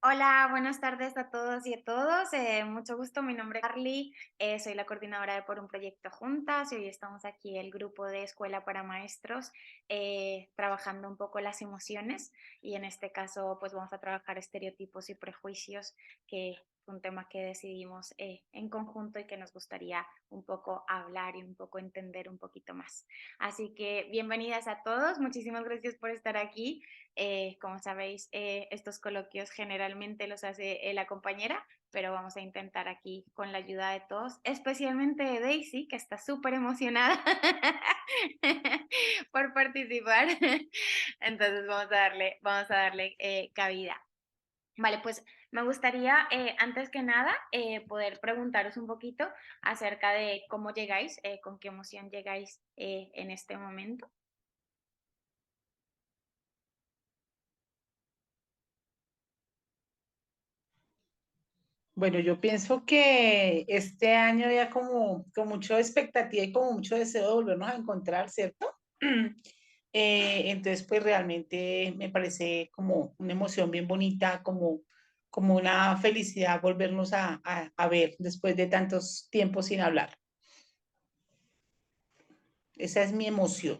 Hola, buenas tardes a todos y a todos. Mucho gusto, mi nombre es Carly, soy la coordinadora de Por un Proyecto Juntas y hoy estamos aquí el grupo de Escuela para Maestros trabajando un poco las emociones y en este caso pues vamos a trabajar estereotipos y prejuicios, que fue un tema que decidimos en conjunto y que nos gustaría un poco hablar y un poco entender un poquito más. Así que bienvenidas a todos, muchísimas gracias por estar aquí. Como sabéis, estos coloquios generalmente los hace la compañera, pero vamos a intentar aquí con la ayuda de todos, especialmente de Daisy, que está súper emocionada por participar. Entonces vamos a darle cabida. Vale, pues me gustaría, antes que nada, poder preguntaros un poquito acerca de cómo llegáis, con qué emoción llegáis en este momento. Bueno, yo pienso que este año ya como con mucha expectativa y como mucho deseo de volvernos a encontrar, ¿cierto? Entonces, pues realmente me parece como una emoción bien bonita, como una felicidad volvernos a ver después de tantos tiempos sin hablar. Esa es mi emoción.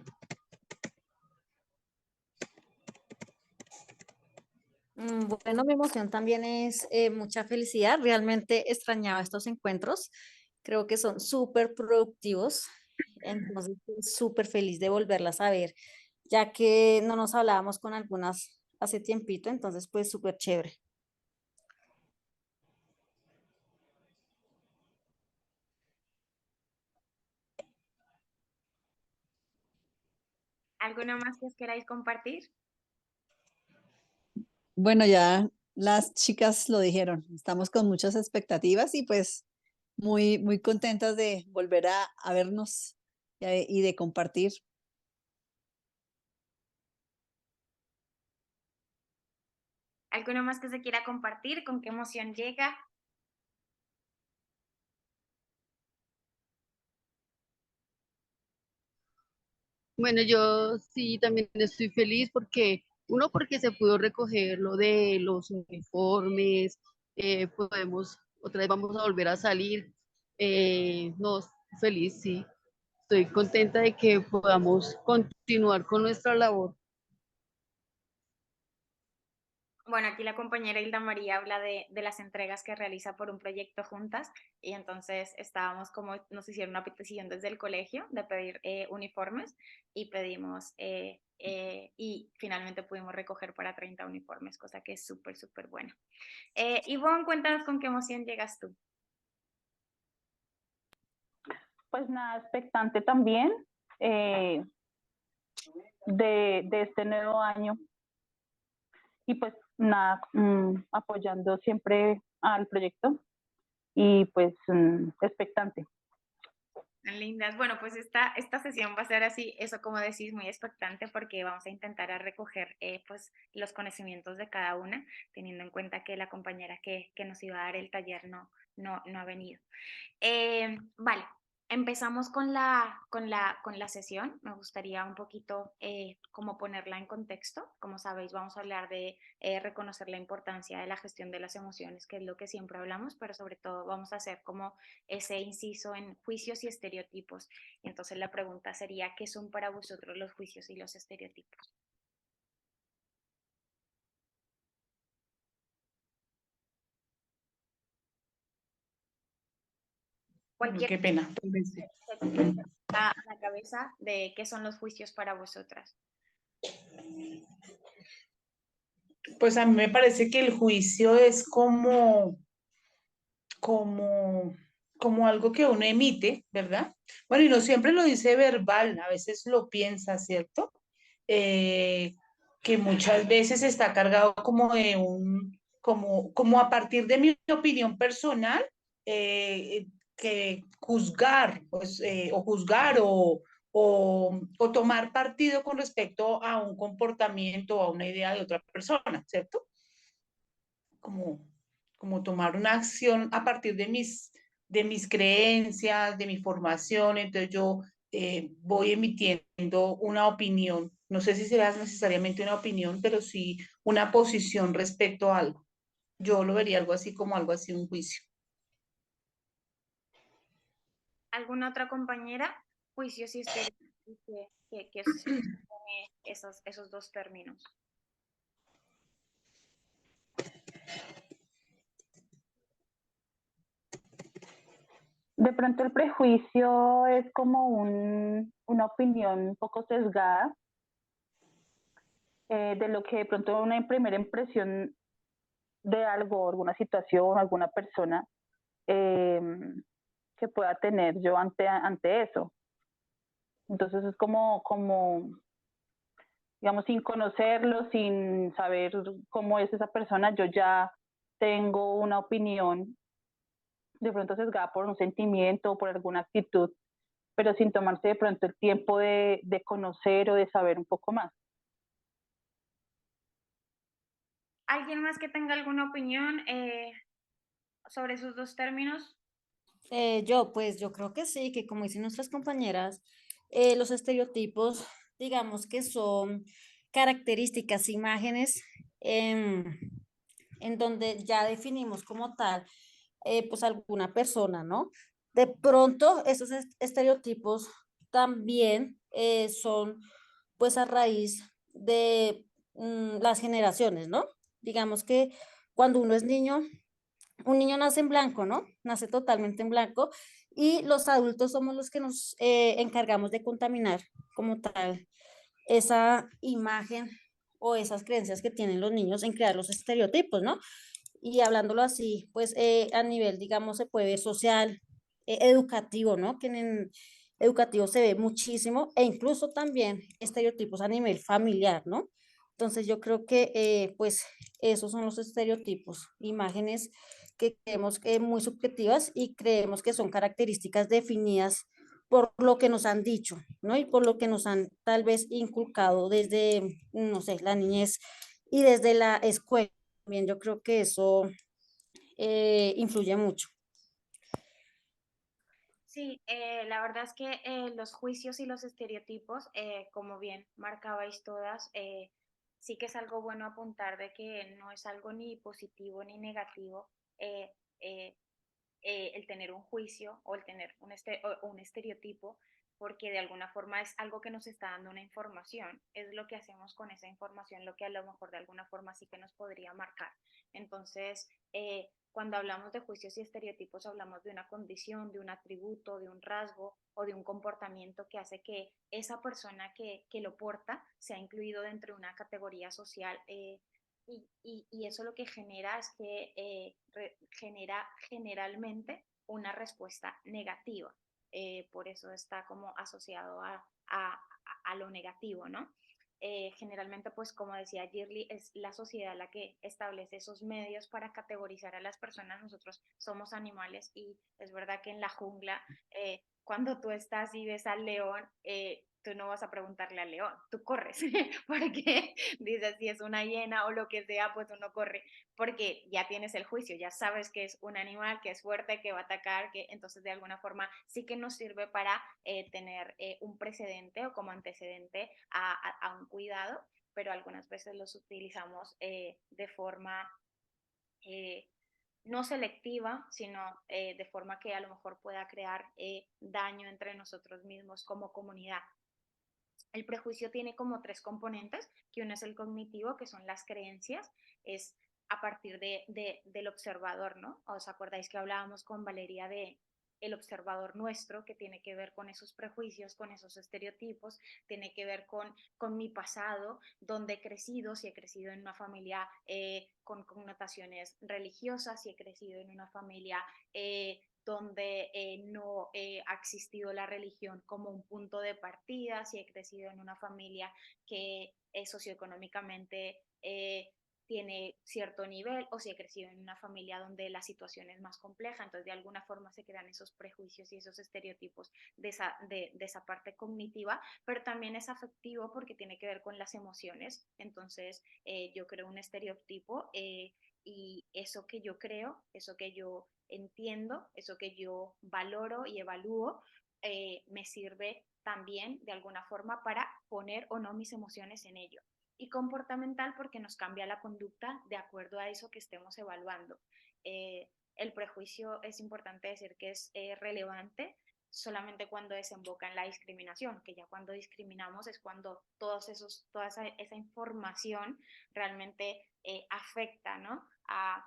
Bueno, mi emoción también es mucha felicidad. Realmente extrañaba estos encuentros. Creo que son súper productivos. Entonces, estoy súper feliz de volverlas a ver, ya que no nos hablábamos con algunas hace tiempito. Entonces, pues súper chévere. ¿Alguno más que os queráis compartir? Bueno, ya las chicas lo dijeron, estamos con muchas expectativas y pues muy contentas de volver a vernos y de compartir. ¿Alguno más que se quiera compartir? ¿Con qué emoción llega? Bueno, yo sí también estoy feliz porque, uno, porque se pudo recoger lo de los uniformes, otra vez vamos a volver a salir. No, feliz, sí. Estoy contenta de que podamos continuar con nuestra labor. Bueno, aquí la compañera Hilda María habla de las entregas que realiza por un proyecto juntas y entonces estábamos como, nos hicieron una petición desde el colegio de pedir uniformes y pedimos y finalmente pudimos recoger para 30 uniformes, cosa que es súper, súper buena. Ivonne, cuéntanos con qué emoción llegas tú. Pues nada, expectante también eh, de este nuevo año y pues nada, apoyando siempre al proyecto y pues expectante. Tan lindas. Bueno, pues esta sesión va a ser así, eso como decís, muy expectante porque vamos a intentar a recoger pues los conocimientos de cada una, teniendo en cuenta que la compañera que nos iba a dar el taller no ha venido. Vale, empezamos con la sesión. Me gustaría un poquito como ponerla en contexto. Como sabéis, vamos a hablar de reconocer la importancia de la gestión de las emociones, que es lo que siempre hablamos, pero sobre todo vamos a hacer como ese inciso en juicios y estereotipos. Y entonces la pregunta sería, ¿qué son para vosotros los juicios y los estereotipos? Uy, Cualquier qué pena. que te venga a la cabeza de qué son los juicios para vosotras. Pues a mí me parece que el juicio es como, como algo que uno emite, ¿verdad? Bueno, y no siempre lo dice verbal, a veces lo piensa, ¿cierto? Eh, que muchas veces está cargado como de como a partir de mi opinión personal, que juzgar, pues, o juzgar o tomar partido con respecto a un comportamiento o a una idea de otra persona, ¿cierto? Como, como tomar una acción a partir de mis creencias, de mi formación. Entonces yo voy emitiendo una opinión. No sé si será necesariamente una opinión, pero sí una posición respecto a algo. Yo lo vería algo así como algo así, un juicio. ¿Alguna otra compañera? Juicios y estereotipos que se pone esos dos términos. De pronto el prejuicio es como una opinión un poco sesgada de lo que de pronto una primera impresión de algo, alguna situación, alguna persona eh, que pueda tener yo ante eso. Entonces es como, digamos, sin conocerlo, sin saber cómo es esa persona, yo ya tengo una opinión de pronto sesgada por un sentimiento o por alguna actitud, pero sin tomarse de pronto el tiempo de conocer o de saber un poco más. ¿Alguien más que tenga alguna opinión sobre esos dos términos? Yo creo que sí, que como dicen nuestras compañeras, los estereotipos, digamos que son características, imágenes en donde ya definimos como tal, pues alguna persona, ¿no? De pronto, esos estereotipos también son pues a raíz de las generaciones, ¿no? Digamos que cuando uno es niño, un niño nace en blanco, ¿no? Nace totalmente en blanco y los adultos somos los que nos encargamos de contaminar como tal esa imagen o esas creencias que tienen los niños en crear los estereotipos, ¿no? Y hablándolo así, pues a nivel, digamos, se puede ver social, educativo, ¿no? Que en educativo se ve muchísimo e incluso también estereotipos a nivel familiar, ¿no? Entonces yo creo que pues esos son los estereotipos, imágenes que creemos que muy subjetivas y creemos que son características definidas por lo que nos han dicho, ¿no? Y por lo que nos han tal vez inculcado desde, no sé, la niñez y desde la escuela. También yo creo que eso influye mucho. Sí, la verdad es que los juicios y los estereotipos, como bien marcabais todas, sí que es algo bueno apuntar de que no es algo ni positivo ni negativo eh, eh, el tener un juicio o el tener un estereotipo, porque de alguna forma es algo que nos está dando una información, es lo que hacemos con esa información, lo que a lo mejor de alguna forma sí que nos podría marcar. Entonces, cuando hablamos de juicios y estereotipos, hablamos de una condición, de un atributo, de un rasgo o de un comportamiento que hace que esa persona que lo porta sea incluido dentro de una categoría social y eso lo que genera es que genera generalmente una respuesta negativa. Por eso está como asociado a lo negativo, ¿no? Generalmente, pues como decía Girly, es la sociedad la que establece esos medios para categorizar a las personas. Nosotros somos animales y es verdad que en la jungla, cuando tú estás y ves al león, tú no vas a preguntarle al león, tú corres, porque dices si es una hiena o lo que sea, pues uno corre, porque ya tienes el juicio, ya sabes que es un animal, que es fuerte, que va a atacar, que entonces de alguna forma sí que nos sirve para tener un precedente o como antecedente a un cuidado, pero algunas veces los utilizamos de forma eh, no selectiva, sino de forma que a lo mejor pueda crear daño entre nosotros mismos como comunidad. El prejuicio tiene como tres componentes, que uno es el cognitivo, que son las creencias, es a partir del observador, ¿no? ¿Os acordáis que hablábamos con Valeria de el observador nuestro, que tiene que ver con esos prejuicios, con esos estereotipos, tiene que ver con mi pasado, donde he crecido, si he crecido en una familia con connotaciones religiosas, si he crecido en una familia donde no ha existido la religión como un punto de partida, si he crecido en una familia que socioeconómicamente tiene cierto nivel o si he crecido en una familia donde la situación es más compleja, entonces de alguna forma se crean esos prejuicios y esos estereotipos de esa parte cognitiva, pero también es afectivo porque tiene que ver con las emociones, entonces yo creo un estereotipo y eso que yo creo, eso que yo entiendo, eso que yo valoro y evalúo, me sirve también de alguna forma para poner o no mis emociones en ello. y comportamental porque nos cambia la conducta de acuerdo a eso que estemos evaluando. El prejuicio es importante decir que es relevante solamente cuando desemboca en la discriminación, que ya cuando discriminamos es cuando toda esa información realmente afecta, ¿no? a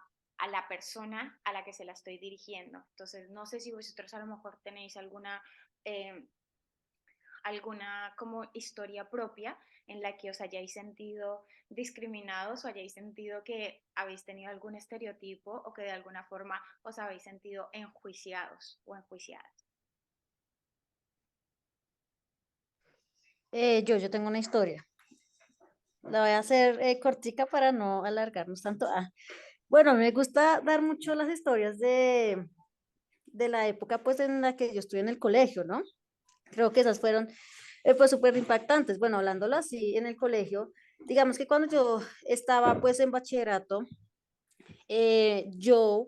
la persona a la que se la estoy dirigiendo. Entonces, no sé si vosotros a lo mejor tenéis alguna como historia propia en la que os hayáis sentido discriminados o hayáis sentido que habéis tenido algún estereotipo o que de alguna forma os habéis sentido enjuiciados o enjuiciadas. Yo tengo una historia. La voy a hacer cortica para no alargarnos tanto. Bueno, me gusta dar mucho las historias de la época pues en la que yo estuve en el colegio, ¿no? Creo que esas fueron pues súper impactantes. Bueno, hablándolo así en el colegio, digamos que cuando yo estaba pues en bachillerato, yo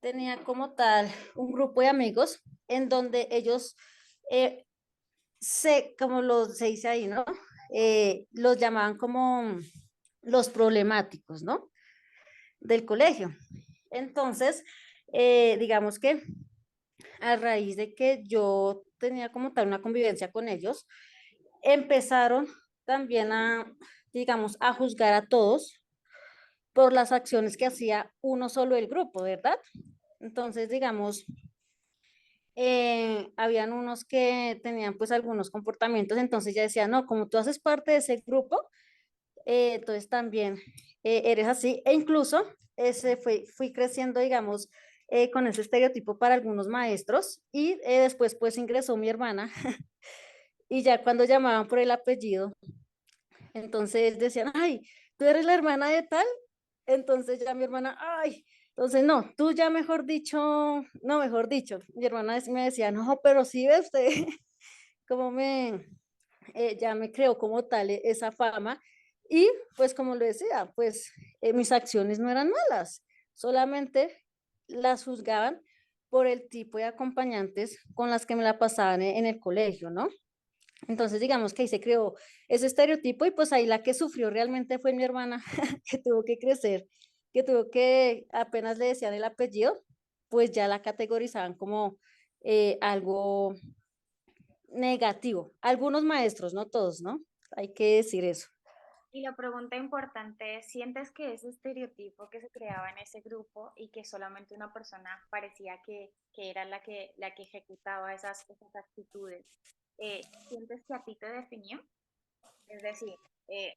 tenía como tal un grupo de amigos en donde ellos, se dice ahí, ¿no? Los llamaban como los problemáticos, ¿no? Del colegio. Entonces, digamos que a raíz de que yo tenía como tal una convivencia con ellos, empezaron también a, digamos, a juzgar a todos por las acciones que hacía uno solo del grupo, ¿verdad? Entonces, digamos, habían unos que tenían pues algunos comportamientos, entonces ya decía, no, como tú haces parte de ese grupo, entonces también eres así, e incluso fui creciendo, digamos, con ese estereotipo para algunos maestros y después pues ingresó mi hermana y ya cuando llamaban por el apellido, entonces decían, ay, tú eres la hermana de tal, entonces ya mi hermana, ay, entonces no, tú ya mejor dicho, no, mejor dicho, mi hermana me decía, no, pero sí ve usted cómo ya me creó como tal esa fama y pues como lo decía, pues mis acciones no eran malas, solamente las juzgaban por el tipo de acompañantes con las que me la pasaban en el colegio, ¿no? Entonces, digamos que ahí se creó ese estereotipo y pues ahí la que sufrió realmente fue mi hermana, que tuvo que crecer, que tuvo que, apenas le decían el apellido, pues ya la categorizaban como algo negativo. Algunos maestros, no todos, ¿no? Hay que decir eso. Y la pregunta importante es, ¿sientes que ese estereotipo que se creaba en ese grupo y que solamente una persona parecía que era la que ejecutaba esas actitudes, ¿sientes que a ti te definió? Es decir,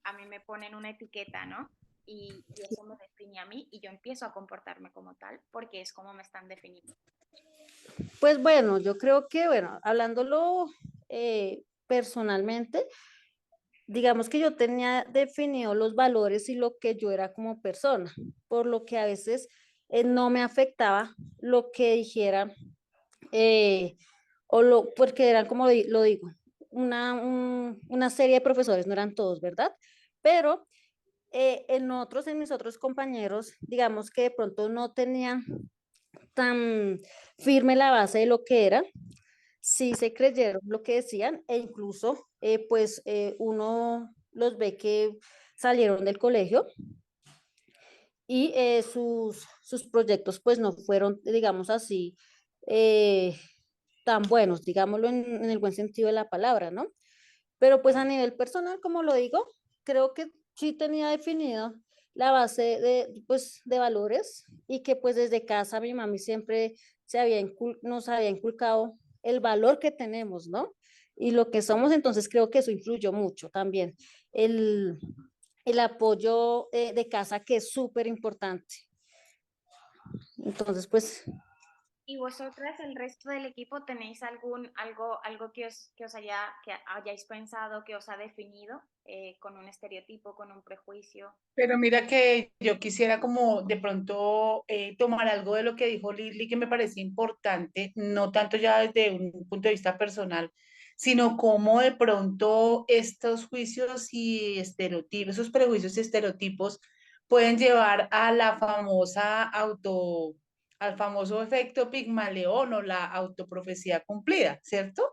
a mí me ponen una etiqueta, ¿no? Y eso me define a mí y yo empiezo a comportarme como tal porque es como me están definiendo. Pues bueno, yo creo que, bueno, hablándolo personalmente, digamos que yo tenía definido los valores y lo que yo era como persona, por lo que a veces no me afectaba lo que dijera, eh, porque eran como lo digo, una serie de profesores, no eran todos, ¿verdad? Pero en mis otros compañeros, digamos que de pronto no tenían tan firme la base de lo que era, sí se creyeron lo que decían e incluso pues uno los ve que salieron del colegio y sus proyectos pues no fueron, digamos así, eh, tan buenos, digámoslo en el buen sentido de la palabra, ¿no? Pero pues a nivel personal, como lo digo, creo que sí tenía definido la base pues, de valores y que pues desde casa mi mami siempre nos había inculcado el valor que tenemos, ¿no? Y lo que somos, entonces creo que eso influyó mucho también. El, el apoyo de casa que es súper importante. Entonces, pues ¿Y vosotras, el resto del equipo, tenéis algo que hayáis pensado que os ha definido con un estereotipo, con un prejuicio? Pero mira que yo quisiera como de pronto tomar algo de lo que dijo Lili que me parece importante, no tanto ya desde un punto de vista personal, sino cómo de pronto estos juicios y estereotipos, esos prejuicios y estereotipos pueden llevar a la famosa al famoso efecto Pigmalión o la autoprofecía cumplida, ¿cierto?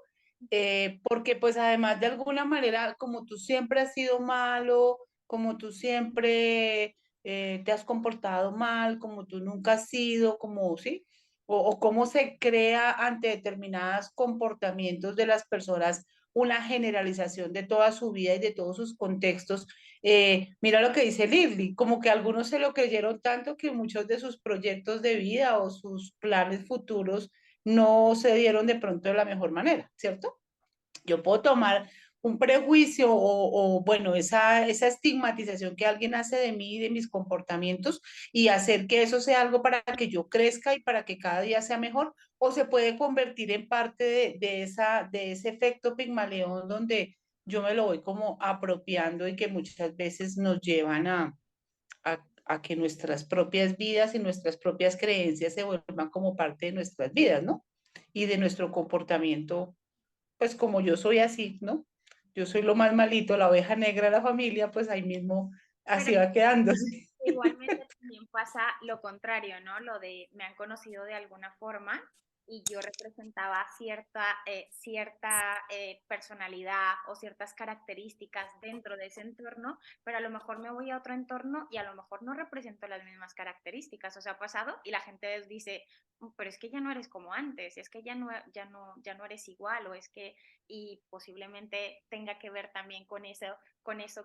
Porque pues además de alguna manera, como tú siempre has sido malo, como tú siempre te has comportado mal, como tú nunca has sido, como, ¿sí? O cómo se crea ante determinados comportamientos de las personas una generalización de toda su vida y de todos sus contextos. Mira lo que dice Lirly, como que algunos se lo creyeron tanto que muchos de sus proyectos de vida o sus planes futuros no se dieron de pronto de la mejor manera, ¿cierto? Yo puedo tomar un prejuicio bueno, esa estigmatización que alguien hace de mí y de mis comportamientos y hacer que eso sea algo para que yo crezca y para que cada día sea mejor, o se puede convertir en parte de ese efecto Pigmalión donde yo me lo voy como apropiando y que muchas veces nos llevan a que nuestras propias vidas y nuestras propias creencias se vuelvan como parte de nuestras vidas, ¿no? Y de nuestro comportamiento, pues como yo soy así, ¿no? Yo soy lo más malito, la oveja negra de la familia, pues ahí mismo Pero así va quedando. igualmente también pasa lo contrario, ¿no? Lo de me han conocido de alguna forma y yo representaba cierta personalidad o ciertas características dentro de ese entorno, pero a lo mejor me voy a otro entorno y a lo mejor no represento las mismas características. O sea, ha pasado y la gente dice, pero es que ya no eres como antes, es que ya no eres igual, o es que, y posiblemente tenga que ver también con eso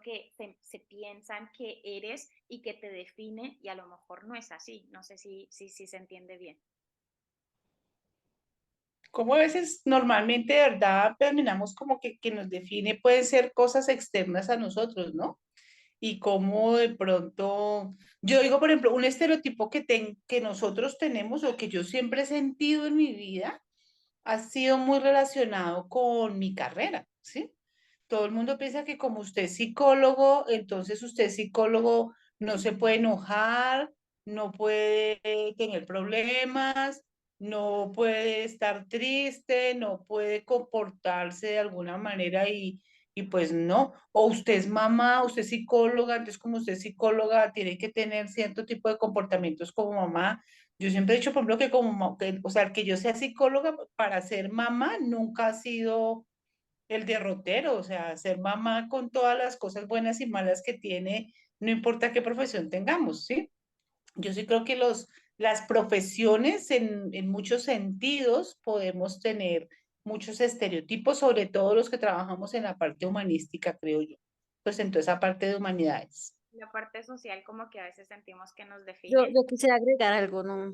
que se piensan que eres y que te define, y a lo mejor no es así. No sé si se entiende bien. Como a veces normalmente, de verdad, terminamos como que nos define, pueden ser cosas externas a nosotros, ¿no? Y cómo de pronto, yo digo, por ejemplo, un estereotipo que nosotros tenemos o que yo siempre he sentido en mi vida ha sido muy relacionado con mi carrera, ¿sí? Todo el mundo piensa que como usted es psicólogo, entonces usted es psicólogo, no se puede enojar, no puede tener problemas, no puede estar triste, no puede comportarse de alguna manera y pues no. O usted es mamá, usted es psicóloga, entonces como usted es psicóloga, tiene que tener cierto tipo de comportamientos como mamá. Yo siempre he dicho, por ejemplo, que o sea, que yo sea psicóloga para ser mamá nunca ha sido el derrotero, o sea, ser mamá con todas las cosas buenas y malas que tiene, no importa qué profesión tengamos, ¿sí? Yo sí creo que las profesiones en muchos sentidos podemos tener muchos estereotipos, sobre todo los que trabajamos en la parte humanística, creo yo, pues en toda esa parte de humanidades. La parte social como que a veces sentimos que nos Yo, define. yo quisiera agregar algo, ¿no?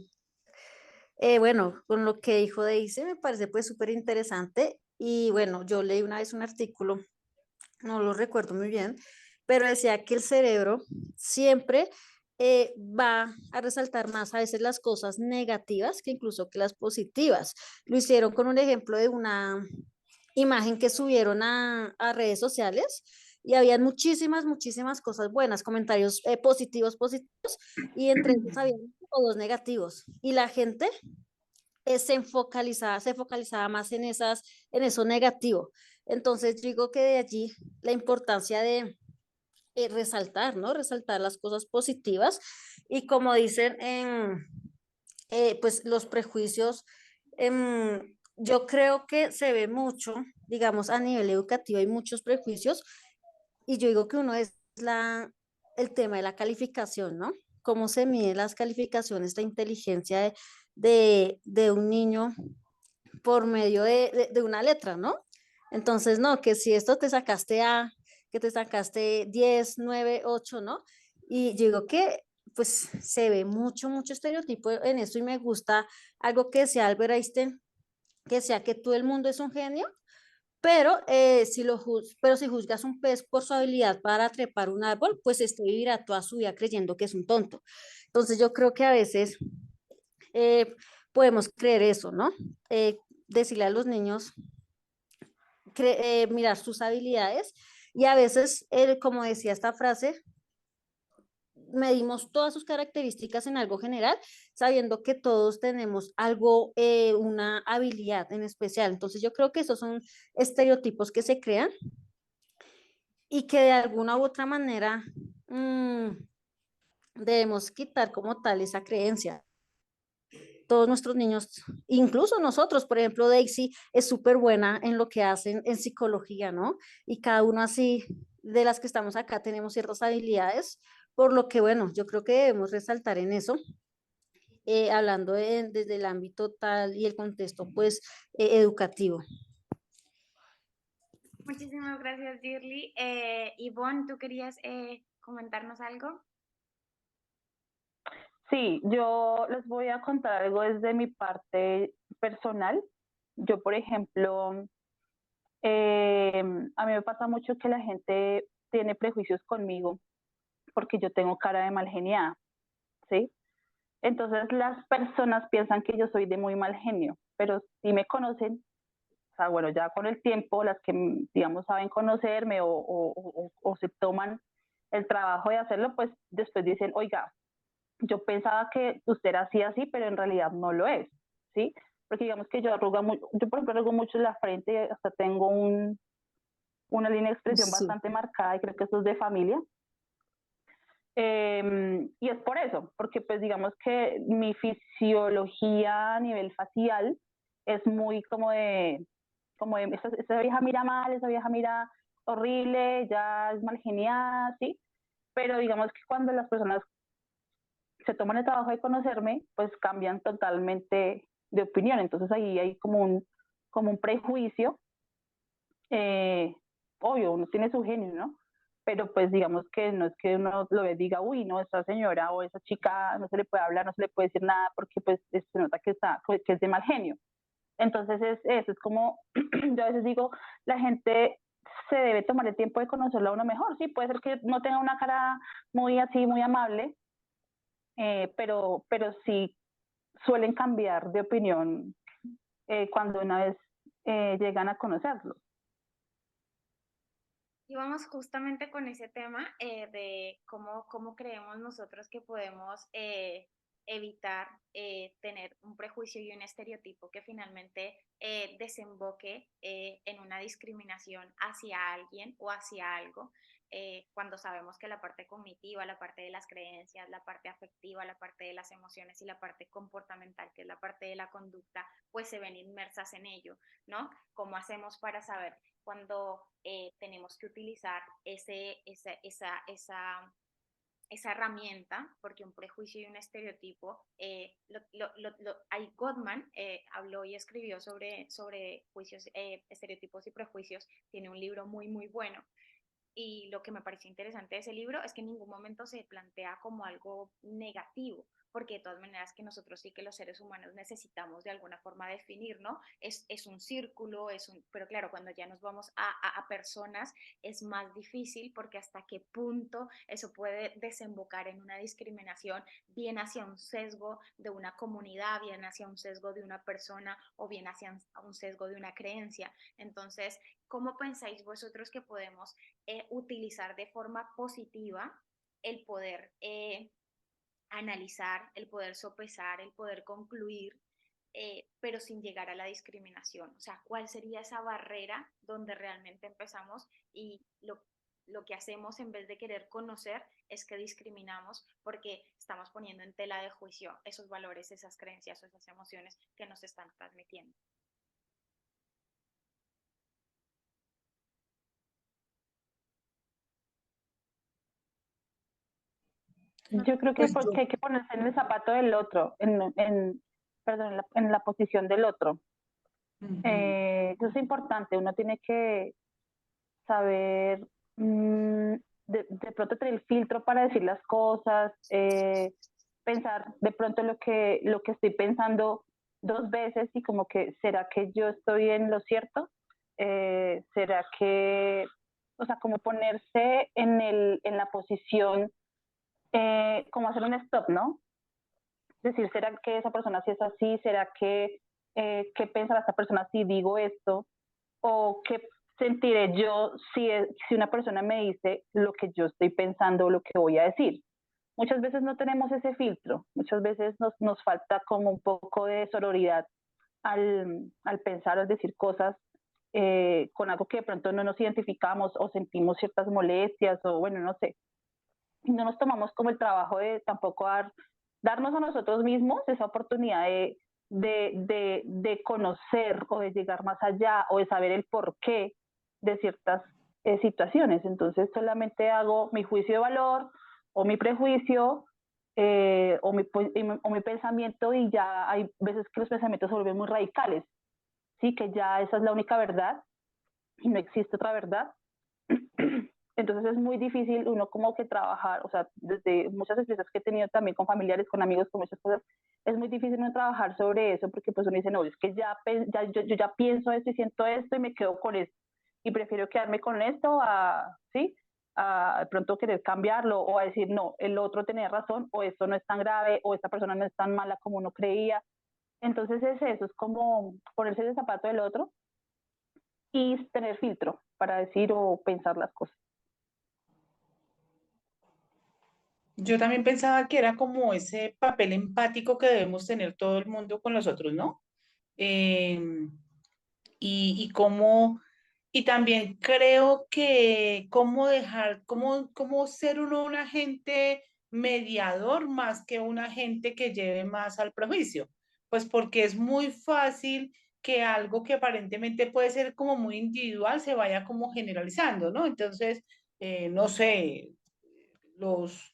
Bueno, con lo que dijo Daisy me parece pues súper interesante y bueno, yo leí una vez un artículo, no lo recuerdo muy bien, pero decía que el cerebro siempre va a resaltar más a veces las cosas negativas que incluso que las positivas. Lo hicieron con un ejemplo de una imagen que subieron a redes sociales y habían muchísimas cosas buenas, comentarios positivos, y entre ellos había dos negativos. Y la gente se focalizaba más en eso negativo. Entonces, yo digo que de allí la importancia de resaltar, ¿no? Resaltar las cosas positivas y como dicen, pues los prejuicios, yo creo que se ve mucho, digamos, a nivel educativo hay muchos prejuicios y yo digo que uno es el tema de la calificación, ¿no? Cómo se miden las calificaciones, la inteligencia de un niño por medio de una letra, ¿no? Entonces, no, que si esto te sacaste A, que te sacaste 10 9 8, ¿no? Y yo digo que pues se ve mucho estereotipo en eso y me gusta algo que decía Albert Einstein, que decía que todo el mundo es un genio, pero, pero si juzgas un pez por su habilidad para trepar un árbol, pues este vivirá toda su vida creyendo que es un tonto. Entonces yo creo que a veces eh, podemos creer eso, ¿no? Decirle a los niños, mirar sus habilidades y a veces, como decía esta frase, medimos todas sus características en algo general, sabiendo que todos tenemos algo, una habilidad en especial. Entonces yo creo que esos son estereotipos que se crean y que de alguna u otra manera debemos quitar como tal esa creencia. Todos nuestros niños, incluso nosotros, por ejemplo, Daisy es súper buena en lo que hacen en psicología, ¿no? Y cada uno así de las que estamos acá tenemos ciertas habilidades, por lo que, bueno, yo creo que debemos resaltar en eso, hablando desde el ámbito tal y el contexto, pues, educativo. Muchísimas gracias, Dirly. Ivonne, ¿tú querías comentarnos algo? Sí, yo les voy a contar algo desde mi parte personal. Yo, por ejemplo, a mí me pasa mucho que la gente tiene prejuicios conmigo porque yo tengo cara de mal geniada, ¿sí? Entonces las personas piensan que yo soy de muy mal genio, pero si me conocen, o sea, bueno, ya con el tiempo, las que, digamos, saben conocerme o se toman el trabajo de hacerlo, pues después dicen, oiga, yo pensaba que usted era así, pero en realidad no lo es, ¿sí? Porque digamos que yo yo por ejemplo arrugo mucho la frente, hasta tengo una línea de expresión Sí. bastante marcada y creo que eso es de familia. Y es por eso, porque pues digamos que mi fisiología a nivel facial es muy como de esa vieja mira mal, esa vieja mira horrible, ya es mal geniada, ¿sí? Pero digamos que cuando las personas se toman el trabajo de conocerme, pues cambian totalmente de opinión. Entonces ahí hay como un prejuicio. Obvio, uno tiene su genio, ¿no? Pero pues digamos que no es que uno lo ve y diga, uy, no, esa señora o esa chica no se le puede hablar, no se le puede decir nada porque pues se nota que es de mal genio. Entonces eso, es como, yo a veces digo, la gente se debe tomar el tiempo de conocerlo a uno mejor, sí, puede ser que no tenga una cara muy así, muy amable, pero sí suelen cambiar de opinión cuando una vez llegan a conocerlo. Y vamos justamente con ese tema de cómo creemos nosotros que podemos evitar tener un prejuicio y un estereotipo que finalmente desemboque en una discriminación hacia alguien o hacia algo, cuando sabemos que la parte cognitiva, la parte de las creencias, la parte afectiva, la parte de las emociones y la parte comportamental, que es la parte de la conducta, pues se ven inmersas en ello, ¿no? ¿Cómo hacemos para saber cuando tenemos que utilizar esa herramienta? Porque un prejuicio y un estereotipo, Gottman habló y escribió sobre juicios, estereotipos y prejuicios, tiene un libro muy, muy bueno. Y lo que me pareció interesante de ese libro es que en ningún momento se plantea como algo negativo, porque de todas maneras que nosotros sí que los seres humanos necesitamos de alguna forma definir, ¿no? Es un círculo, pero claro, cuando ya nos vamos a personas es más difícil porque hasta qué punto eso puede desembocar en una discriminación, bien hacia un sesgo de una comunidad, bien hacia un sesgo de una persona o bien hacia un sesgo de una creencia. Entonces, ¿cómo pensáis vosotros que podemos utilizar de forma positiva el poder analizar, el poder sopesar, el poder concluir, pero sin llegar a la discriminación? O sea, ¿cuál sería esa barrera donde realmente empezamos y lo que hacemos en vez de querer conocer es que discriminamos porque estamos poniendo en tela de juicio esos valores, esas creencias o esas emociones que nos están transmitiendo? Yo creo que Pues porque yo, hay que ponerse en el zapato del otro, perdón, en la posición del otro. Eso es importante, uno tiene que saber de pronto tener el filtro para decir las cosas, pensar de pronto lo que estoy pensando dos veces y como que, ¿será que yo estoy en lo cierto? ¿Será que, o sea, como ponerse en la posición, como hacer un stop, ¿no? Decir, ¿será que esa persona sí es así? ¿Será que, qué pensará esta persona si digo esto? ¿O qué sentiré yo si una persona me dice lo que yo estoy pensando o lo que voy a decir? Muchas veces no tenemos ese filtro, muchas veces nos falta como un poco de sororidad al pensar o decir cosas con algo que de pronto no nos identificamos o sentimos ciertas molestias o bueno, no sé. Y no nos tomamos como el trabajo de tampoco darnos a nosotros mismos esa oportunidad de conocer o de llegar más allá o de saber el porqué de ciertas situaciones. Entonces solamente hago mi juicio de valor o mi prejuicio o mi pensamiento, y ya hay veces que los pensamientos se vuelven muy radicales, ¿sí? Que ya esa es la única verdad y no existe otra verdad. Entonces es muy difícil uno como que trabajar, o sea, desde muchas experiencias que he tenido también con familiares, con amigos, con muchas cosas, es muy difícil uno trabajar sobre eso, porque pues uno dice, no, es que yo ya pienso esto y siento esto y me quedo con esto, y prefiero quedarme con esto ¿sí? A de pronto querer cambiarlo, o a decir, no, el otro tenía razón, o esto no es tan grave, o esta persona no es tan mala como uno creía. Entonces es eso, es como ponerse en el zapato del otro y tener filtro para decir o pensar las cosas. Yo también pensaba que era como ese papel empático que debemos tener todo el mundo con los otros, ¿no? Em, y cómo, y también creo que cómo dejar, cómo ser uno un agente mediador más que un agente que lleve más al prejuicio. Pues porque es muy fácil que algo que aparentemente puede ser como muy individual se vaya como generalizando, ¿no? Entonces, no sé, los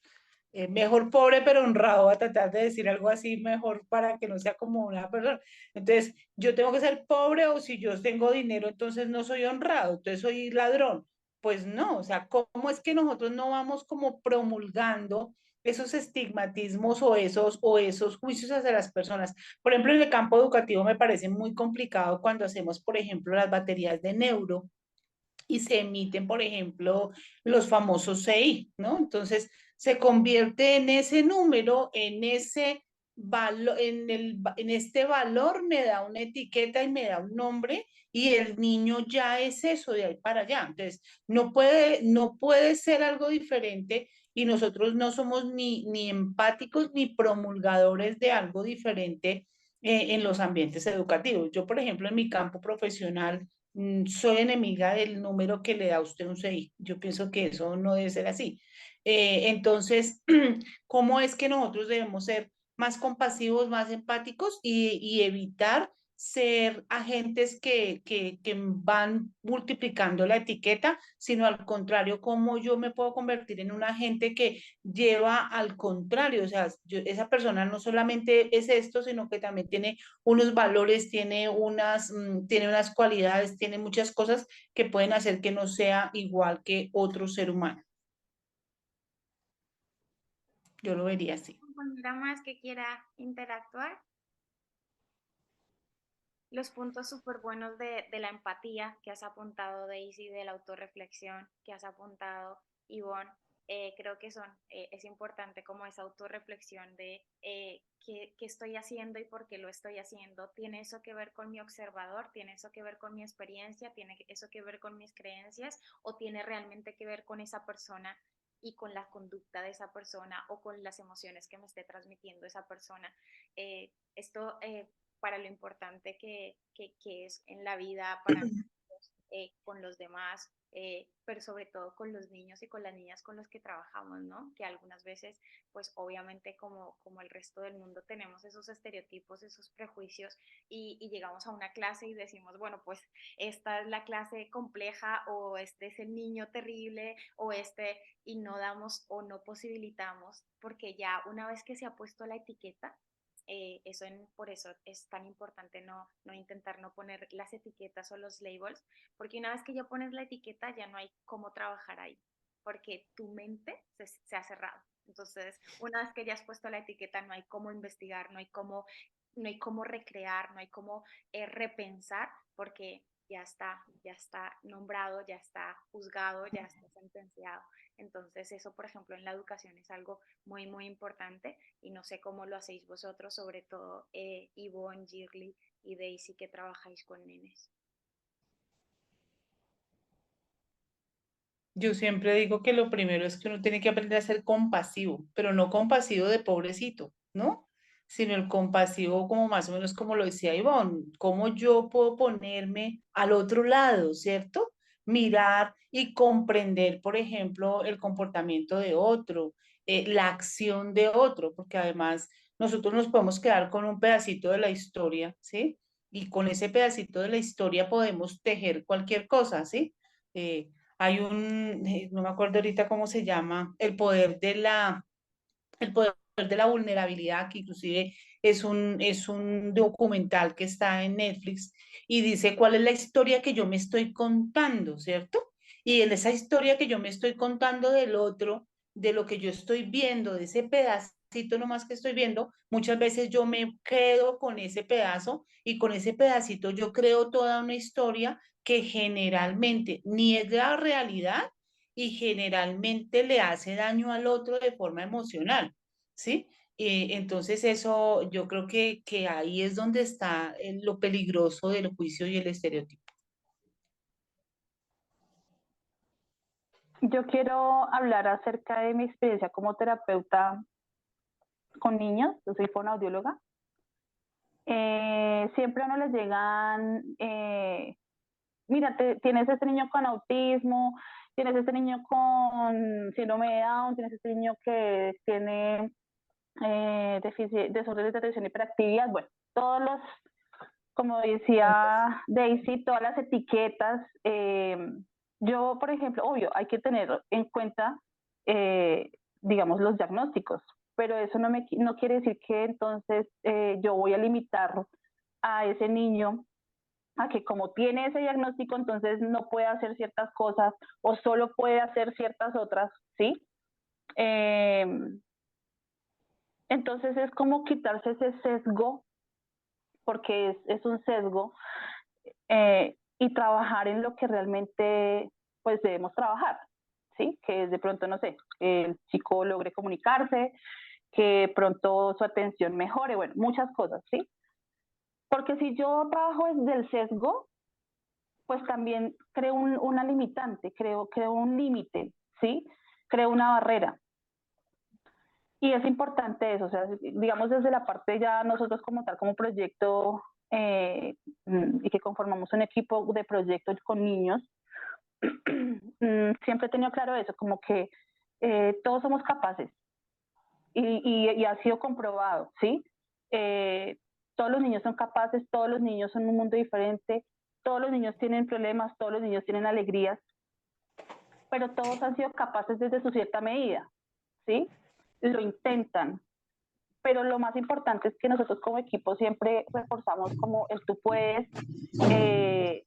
mejor pobre pero honrado, a tratar de decir algo así mejor para que no sea como una persona. Entonces, yo tengo que ser pobre, o si yo tengo dinero, entonces no soy honrado, entonces soy ladrón. Pues no, o sea, ¿cómo es que nosotros no vamos como promulgando esos estigmatismos o esos juicios hacia las personas? Por ejemplo, en el campo educativo me parece muy complicado cuando hacemos, por ejemplo, las baterías de neuro y se emiten, por ejemplo, los famosos CI, ¿no? Entonces, se convierte en ese número, en ese valor, en este valor me da una etiqueta y me da un nombre, y el niño ya es eso de ahí para allá. Entonces, no puede ser algo diferente, y nosotros no somos ni empáticos ni promulgadores de algo diferente en los ambientes educativos. Yo, por ejemplo, en mi campo profesional, soy enemiga del número que le da a usted un CI. Yo pienso que eso no debe ser así. Entonces, ¿cómo es que nosotros debemos ser más compasivos, más empáticos y evitar ser agentes que van multiplicando la etiqueta, sino al contrario, cómo yo me puedo convertir en un agente que lleva al contrario? O sea, esa persona no solamente es esto, sino que también tiene unos valores, tiene unas cualidades, tiene muchas cosas que pueden hacer que no sea igual que otro ser humano. Yo lo vería así. ¿Compañera más que quiera interactuar? Los puntos súper buenos de la empatía que has apuntado, Daisy, de la autorreflexión que has apuntado, Ivonne, creo que es importante como esa autorreflexión de qué estoy haciendo y por qué lo estoy haciendo. ¿Tiene eso que ver con mi observador? ¿Tiene eso que ver con mi experiencia? ¿Tiene eso que ver con mis creencias? ¿O tiene realmente que ver con esa persona y con la conducta de esa persona o con las emociones que me esté transmitiendo esa persona? Esto para lo importante que es en la vida, para nosotros, con los demás, pero sobre todo con los niños y con las niñas con los que trabajamos, ¿no? Que algunas veces, pues obviamente como el resto del mundo tenemos esos estereotipos, esos prejuicios, y llegamos a una clase y decimos, bueno, pues esta es la clase compleja, o este es el niño terrible, y no damos o no posibilitamos, porque ya una vez que se ha puesto la etiqueta, por eso es tan importante no intentar no poner las etiquetas o los labels, porque una vez que ya pones la etiqueta ya no hay cómo trabajar ahí, porque tu mente se ha cerrado. Entonces, una vez que ya has puesto la etiqueta, no hay cómo investigar, no hay cómo recrear, no hay cómo repensar, porque ya está nombrado, ya está juzgado, ya está sentenciado. Entonces, eso, por ejemplo, en la educación es algo muy, muy importante, y no sé cómo lo hacéis vosotros, sobre todo Ivonne, Girly y Daisy, que trabajáis con nenes. Yo siempre digo que lo primero es que uno tiene que aprender a ser compasivo, pero no compasivo de pobrecito, ¿no? Sino el compasivo como más o menos como lo decía Ivonne, cómo yo puedo ponerme al otro lado, ¿cierto? Mirar y comprender, por ejemplo, el comportamiento de otro, la acción de otro, porque además nosotros nos podemos quedar con un pedacito de la historia, ¿sí? Y con ese pedacito de la historia podemos tejer cualquier cosa, ¿sí? hay no me acuerdo ahorita cómo se llama, el poder de la vulnerabilidad, que inclusive es un documental que está en Netflix y dice cuál es la historia que yo me estoy contando, ¿cierto? Y en esa historia que yo me estoy contando del otro, de lo que yo estoy viendo, de ese pedacito nomás que estoy viendo, muchas veces yo me quedo con ese pedazo y con ese pedacito yo creo toda una historia que generalmente ni es la realidad y generalmente le hace daño al otro de forma emocional, ¿sí? Entonces eso yo creo que ahí es donde está lo peligroso del juicio y el estereotipo. Yo quiero hablar acerca de mi experiencia como terapeuta con niños. Yo soy fonoaudióloga. Siempre a uno les llegan, mira, tienes este niño con autismo, tienes este niño con síndrome de Down, tienes este niño que tiene desórdenes de atención y hiperactividad. Bueno, todos los, como decía Daisy, todas las etiquetas. Yo, por ejemplo, obvio, hay que tener en cuenta, digamos, los diagnósticos, pero eso no quiere decir que entonces yo voy a limitar a ese niño a que como tiene ese diagnóstico, entonces no puede hacer ciertas cosas o solo puede hacer ciertas otras, ¿sí? Eh, entonces es como quitarse ese sesgo, porque es un sesgo, y trabajar en lo que realmente pues debemos trabajar, ¿sí? Que de pronto, no sé, el chico logre comunicarse, que pronto su atención mejore, bueno, muchas cosas, ¿sí? Porque si yo trabajo desde el sesgo, pues también creo una limitante, creo un límite, ¿sí? Creo una barrera. Y es importante eso, o sea, digamos desde la parte ya nosotros como tal, como proyecto, y que conformamos un equipo de proyectos con niños, siempre he tenido claro eso, como que todos somos capaces y ha sido comprobado, ¿sí? Todos los niños son capaces, todos los niños son un mundo diferente, todos los niños tienen problemas, todos los niños tienen alegrías, pero todos han sido capaces desde su cierta medida, ¿sí? Lo intentan, pero lo más importante es que nosotros como equipo siempre reforzamos como el tú puedes, eh,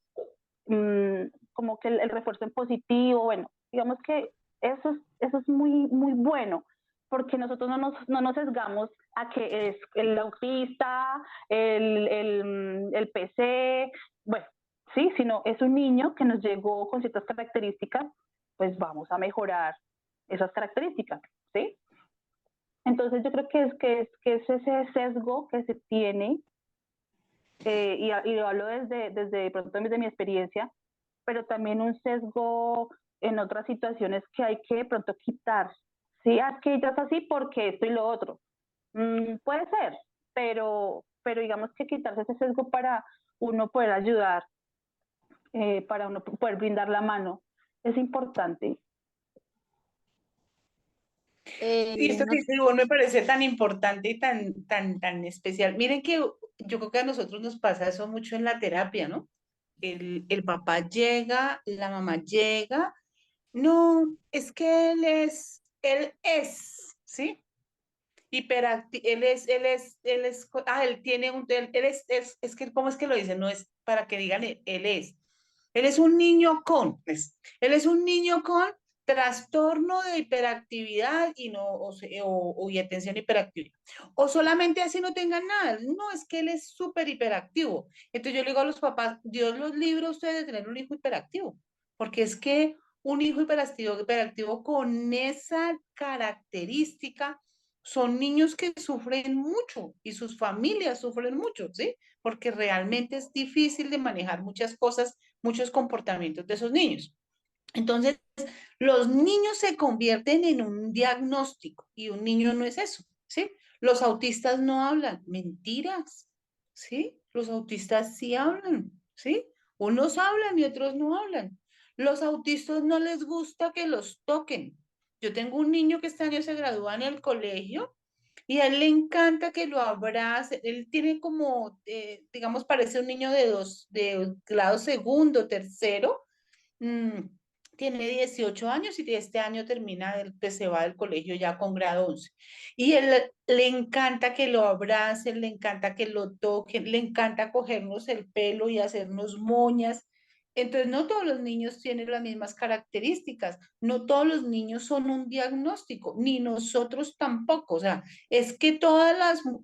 como que el refuerzo en positivo, bueno, digamos que eso es muy, muy bueno, porque nosotros no nos sesgamos a que es el autista, el PC, bueno, sí, sino es un niño que nos llegó con ciertas características, pues vamos a mejorar esas características, ¿sí? Entonces yo creo que es ese sesgo que se tiene, y lo hablo desde pronto desde mi experiencia, pero también un sesgo en otras situaciones que hay que de pronto quitar. Sí, es que ella es así porque esto y lo otro. Puede ser, pero digamos que quitarse ese sesgo para uno poder ayudar, para uno poder brindar la mano, es importante. Y esto que No- dice Ivonne me parece tan importante y tan especial. Miren que yo creo que a nosotros nos pasa eso mucho en la terapia, ¿no? El papá llega, la mamá llega, no, es que él es, ¿sí? Él tiene él es que, ¿cómo es que lo dice? No es para que digan él es. Él es un niño él es un niño con trastorno de hiperactividad y no, y atención hiperactividad. O solamente así no tengan nada. No, es que él es súper hiperactivo. Entonces yo le digo a los papás, Dios los libre a ustedes de tener un hijo hiperactivo, porque es que un hijo hiperactivo con esa característica son niños que sufren mucho y sus familias sufren mucho, ¿sí? Porque realmente es difícil de manejar muchas cosas, muchos comportamientos de esos niños. Entonces, los niños se convierten en un diagnóstico y un niño no es eso, ¿sí? Los autistas no hablan, mentiras, ¿sí? Los autistas sí hablan, ¿sí? Unos hablan y otros no hablan. Los autistas no les gusta que los toquen. Yo tengo un niño que este año se gradúa en el colegio y a él le encanta que lo abrace. Él tiene como, digamos, parece un niño de grado segundo, tercero. tiene 18 años y este año termina, pues se va del colegio ya con grado 11. Y él le encanta que lo abracen, le encanta que lo toquen, le encanta cogernos el pelo y hacernos moñas. Entonces, no todos los niños tienen las mismas características, no todos los niños son un diagnóstico, ni nosotros tampoco. O sea, es que todos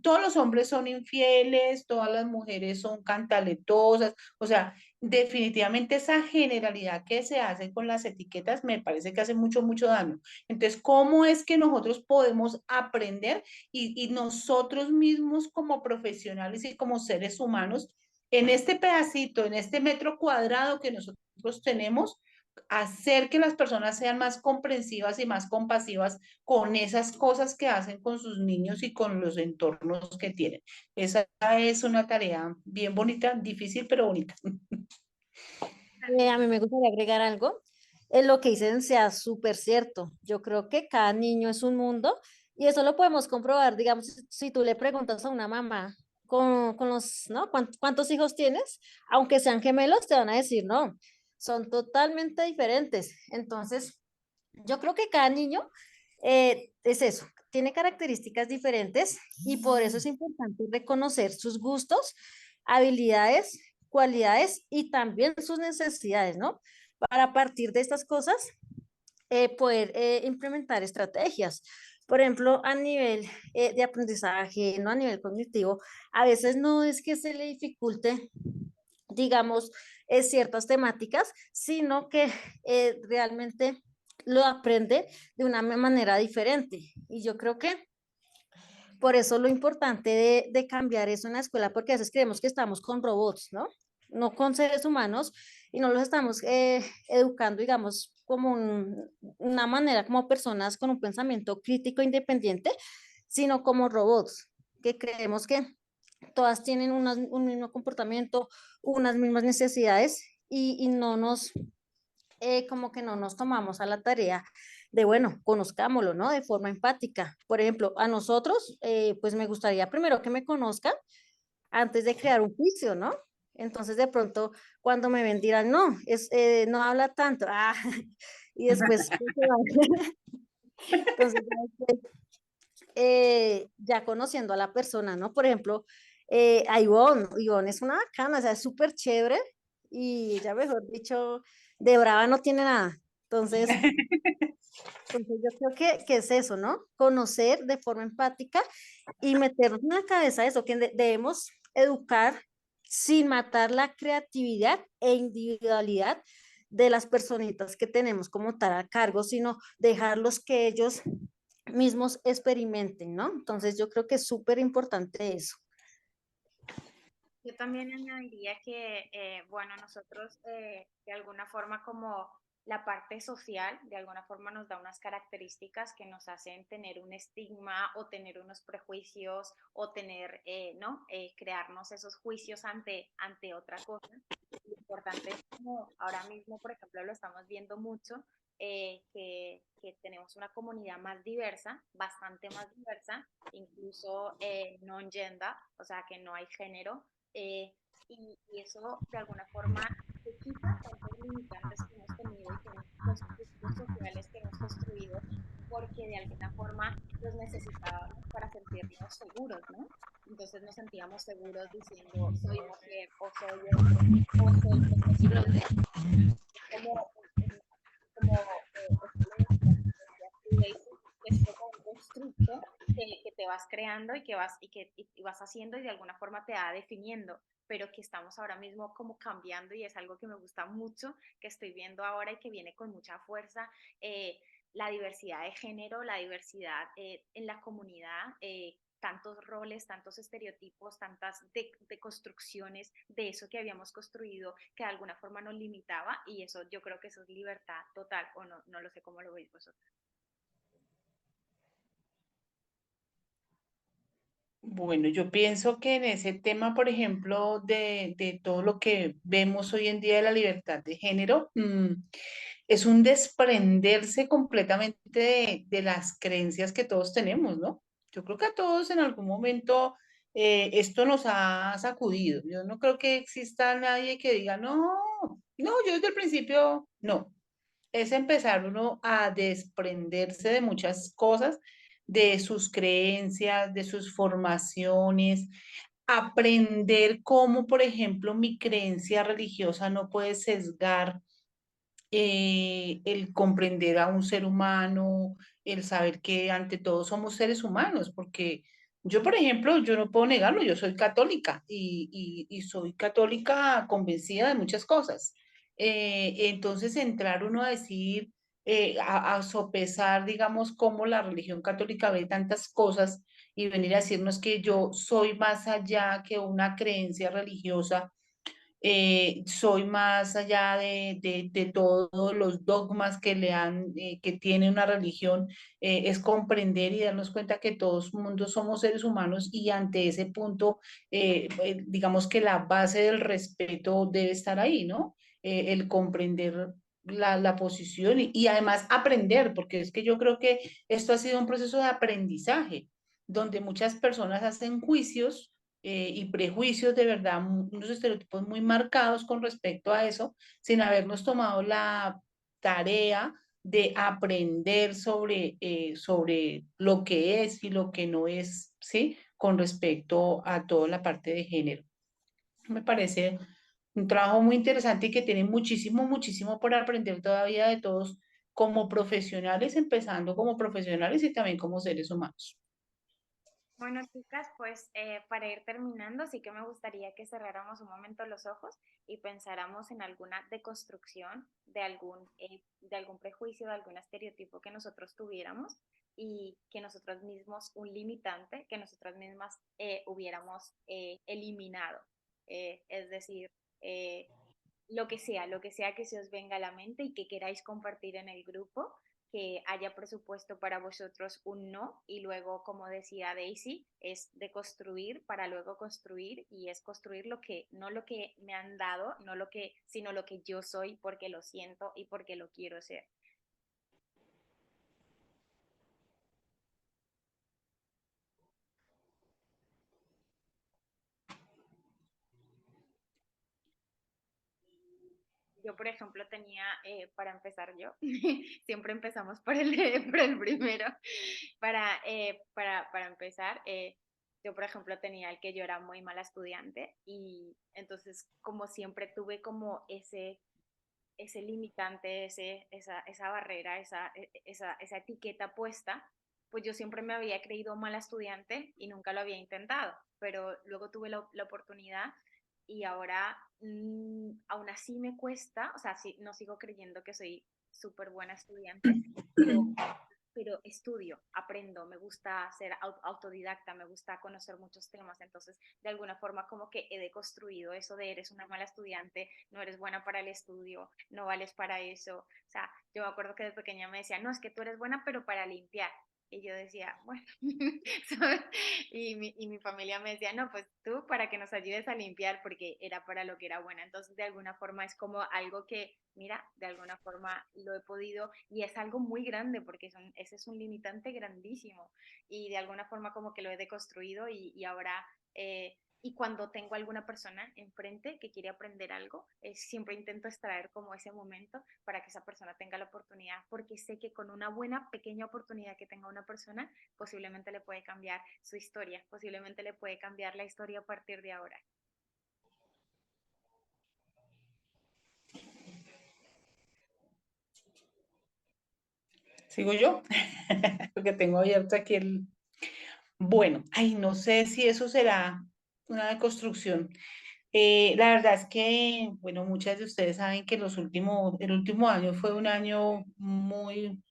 los hombres son infieles, todas las mujeres son cantaletosas, o sea, definitivamente esa generalidad que se hace con las etiquetas me parece que hace mucho, mucho daño. Entonces, ¿cómo es que nosotros podemos aprender y nosotros mismos como profesionales y como seres humanos, en este pedacito, en este metro cuadrado que nosotros tenemos, hacer que las personas sean más comprensivas y más compasivas con esas cosas que hacen con sus niños y con los entornos que tienen? Esa es una tarea bien bonita, difícil, pero bonita. A mí me gustaría agregar algo. En lo que dicen sea súper cierto. Yo creo que cada niño es un mundo y eso lo podemos comprobar. Digamos, si tú le preguntas a una mamá con los, ¿no? ¿Cuántos hijos tienes? Aunque sean gemelos, te van a decir, no, son totalmente diferentes. Entonces, yo creo que cada niño es eso, tiene características diferentes y por eso es importante reconocer sus gustos, habilidades, cualidades y también sus necesidades, ¿no? Para partir de estas cosas, poder implementar estrategias. Por ejemplo, a nivel de aprendizaje, no a nivel cognitivo, a veces no es que se le dificulte, digamos, ciertas temáticas, sino que realmente lo aprende de una manera diferente. Y yo creo que por eso lo importante de cambiar eso en la escuela, porque a veces creemos que estamos con robots, ¿no? No con seres humanos y no los estamos educando, digamos, como una manera, como personas con un pensamiento crítico independiente, sino como robots, que creemos que todas tienen un mismo comportamiento, unas mismas necesidades y no nos, como que no nos tomamos a la tarea de, bueno, conozcámoslo, ¿no? De forma empática. Por ejemplo, a nosotros, pues me gustaría primero que me conozcan antes de crear un juicio, ¿no? Entonces de pronto cuando me ven dirán, no, no habla tanto, y después, pues, entonces, ya conociendo a la persona, ¿no? Por ejemplo, a Ivonne es una bacana, o sea, es súper chévere y ya mejor dicho, de brava no tiene nada. Entonces, yo creo que es eso, ¿no? Conocer de forma empática y meternos en la cabeza eso, que debemos educar sin matar la creatividad e individualidad de las personitas que tenemos como tal a cargo, sino dejarlos que ellos mismos experimenten, ¿no? Entonces yo creo que es súper importante eso. Yo también añadiría que, bueno, nosotros de alguna forma como la parte social, de alguna forma nos da unas características que nos hacen tener un estigma o tener unos prejuicios o tener, ¿no? Crearnos esos juicios ante otra cosa. Lo importante es como ahora mismo, por ejemplo, lo estamos viendo mucho, que tenemos una comunidad más diversa, bastante más diversa, incluso non-gender, o sea, que no hay género, y eso de alguna forma se quita tantos limitantes que hemos tenido y constructos sociales que hemos construido porque de alguna forma los necesitábamos para sentirnos seguros, ¿no? Entonces nos sentíamos seguros diciendo soy mujer o soy hombre o soy profesional, como, como esta universidad que es como un constructo que te vas creando y que y vas haciendo y de alguna forma te va definiendo, pero que estamos ahora mismo como cambiando y es algo que me gusta mucho, que estoy viendo ahora y que viene con mucha fuerza. La diversidad de género, la diversidad en la comunidad, tantos roles, tantos estereotipos, tantas deconstrucciones de eso que habíamos construido que de alguna forma nos limitaba y eso yo creo que eso es libertad total o no, no lo sé cómo lo veis vosotros. Bueno, yo pienso que en ese tema, por ejemplo, de todo lo que vemos hoy en día de la libertad de género, es un desprenderse completamente de las creencias que todos tenemos, ¿no? Yo creo que a todos en algún momento esto nos ha sacudido. Yo no creo que exista nadie que diga, no, no, yo desde el principio, no. es empezar uno a desprenderse de muchas cosas, de sus creencias, de sus formaciones, aprender cómo, por ejemplo, mi creencia religiosa no puede sesgar el comprender a un ser humano, el saber que ante todo somos seres humanos, porque yo, por ejemplo, yo no puedo negarlo, yo soy católica y soy católica convencida de muchas cosas. Entonces, entrar uno a decir, a sopesar, digamos, cómo la religión católica ve tantas cosas y venir a decirnos que yo soy más allá que una creencia religiosa, soy más allá de todos los dogmas que que tiene una religión, es comprender y darnos cuenta que todos mundos somos seres humanos y ante ese punto, digamos que la base del respeto debe estar ahí, ¿no? El comprender la posición y además aprender, porque es que yo creo que esto ha sido un proceso de aprendizaje, donde muchas personas hacen juicios y prejuicios de verdad, unos estereotipos muy marcados con respecto a eso, sin habernos tomado la tarea de aprender sobre lo que es y lo que no es, ¿sí? Con respecto a toda la parte de género. Me parece un trabajo muy interesante y que tiene muchísimo, muchísimo por aprender todavía de todos como profesionales, empezando como profesionales y también como seres humanos. Bueno, chicas, pues para ir terminando, sí que me gustaría que cerráramos un momento los ojos y pensáramos en alguna deconstrucción de algún prejuicio, de algún estereotipo que nosotros tuviéramos y que nosotros mismos, un limitante que nosotras mismas hubiéramos eliminado. Es decir, eh, lo que sea que se os venga a la mente y que queráis compartir en el grupo, que haya presupuesto para vosotros un no y luego, como decía Daisy, es de construir para luego construir y es construir lo que, no lo que me han dado, no lo que, sino lo que yo soy porque lo siento y porque lo quiero ser. Yo, por ejemplo, tenía, para empezar yo, siempre empezamos por el primero, para empezar, yo, por ejemplo, tenía el que yo era muy mala estudiante y entonces, como siempre tuve como ese limitante, esa barrera, esa etiqueta puesta, pues yo siempre me había creído mala estudiante y nunca lo había intentado, pero luego tuve la oportunidad y ahora aún así me cuesta, o sea, sí, no sigo creyendo que soy súper buena estudiante, pero estudio, aprendo, me gusta ser autodidacta, me gusta conocer muchos temas, entonces de alguna forma como que he deconstruido eso de eres una mala estudiante, no eres buena para el estudio, no vales para eso, o sea, yo me acuerdo que de pequeña me decía, no, es que tú eres buena pero para limpiar, y yo decía, bueno, ¿sabes? Y mi familia me decía, no, pues tú para que nos ayudes a limpiar, porque era para lo que era buena. Entonces, de alguna forma es como algo que, mira, de alguna forma lo he podido, y es algo muy grande, porque ese es un limitante grandísimo. Y de alguna forma como que lo he deconstruido y ahora y cuando tengo alguna persona enfrente que quiere aprender algo, siempre intento extraer como ese momento para que esa persona tenga la oportunidad, porque sé que con una buena pequeña oportunidad que tenga una persona, posiblemente le puede cambiar su historia, posiblemente le puede cambiar la historia a partir de ahora. ¿Sigo yo? Porque tengo abierto aquí el... Bueno, ay, no sé si eso será una deconstrucción. La verdad es que, bueno, muchas de ustedes saben que el último año fue un año muy,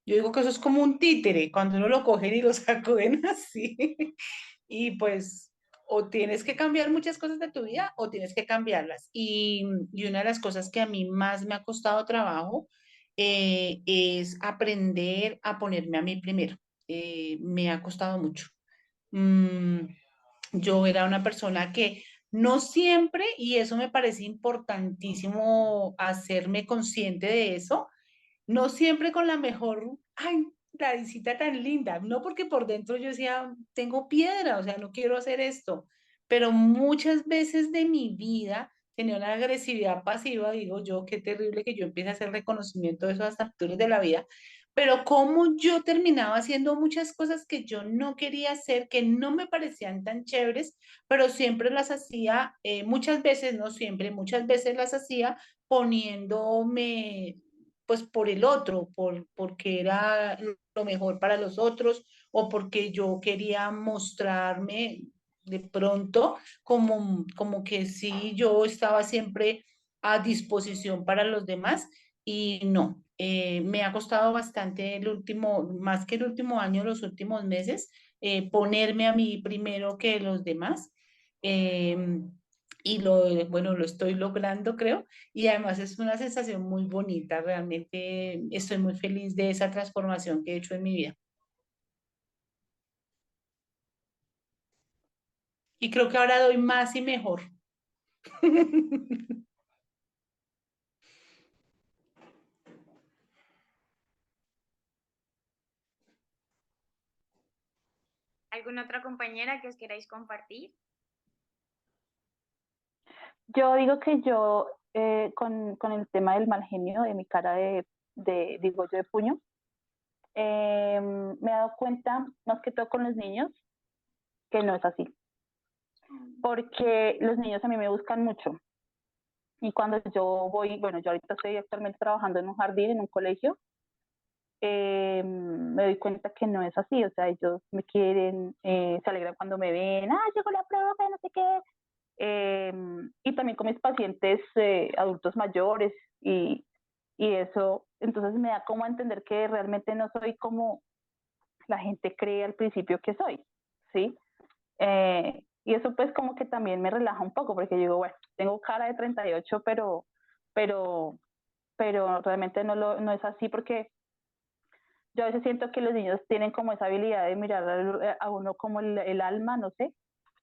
yo digo que eso es como un títere, cuando uno lo cogen y lo sacuden así. Y pues, o tienes que cambiar muchas cosas de tu vida o tienes que cambiarlas. Y una de las cosas que a mí más me ha costado trabajo es aprender a ponerme a mí primero. Me ha costado mucho. Mm, yo era una persona que no siempre, y eso me parece importantísimo hacerme consciente de eso, no siempre con la mejor, ay, Clarisita tan linda, no porque por dentro yo decía, tengo piedra, o sea, no quiero hacer esto, pero muchas veces de mi vida tenía una agresividad pasiva, digo yo, qué terrible que yo empiece a hacer reconocimiento de eso hasta alturas de la vida, pero como yo terminaba haciendo muchas cosas que yo no quería hacer, que no me parecían tan chéveres, pero siempre las hacía, muchas veces, no siempre, muchas veces las hacía poniéndome pues por el otro, porque era lo mejor para los otros o porque yo quería mostrarme de pronto como que sí, yo estaba siempre a disposición para los demás y no, me ha costado bastante el último, más que el último año, los últimos meses, ponerme a mí primero que los demás. Y bueno, lo estoy logrando, creo, y además es una sensación muy bonita, realmente estoy muy feliz de esa transformación que he hecho en mi vida. Y creo que ahora doy más y mejor. ¿Alguna otra compañera que os queráis compartir? Yo digo que yo, con el tema del mal genio, de mi cara digo yo, de puño, me he dado cuenta, más que todo con los niños, que no es así. Porque los niños a mí me buscan mucho. Y cuando yo voy, bueno, yo ahorita estoy actualmente trabajando en un jardín, en un colegio, me doy cuenta que no es así. O sea, ellos me quieren, se alegran cuando me ven, llegó la prueba, no sé qué. Y también con mis pacientes adultos mayores y eso, entonces me da como a entender que realmente no soy como la gente cree al principio que soy, ¿sí? Y eso pues como que también me relaja un poco, porque digo, bueno, tengo cara de 38, pero, pero realmente no es así, porque yo a veces siento que los niños tienen como esa habilidad de mirar a uno como el alma, no sé,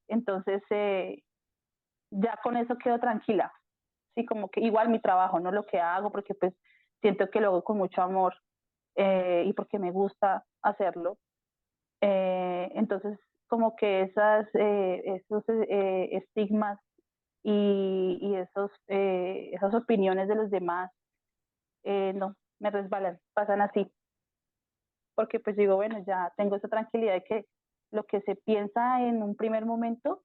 entonces ya con eso quedo tranquila, sí, como que igual mi trabajo, no lo que hago, porque pues siento que lo hago con mucho amor y porque me gusta hacerlo. Entonces, como que esos estigmas y esas opiniones de los demás, no, me resbalan, pasan así, porque pues digo, bueno, ya tengo esa tranquilidad de que lo que se piensa en un primer momento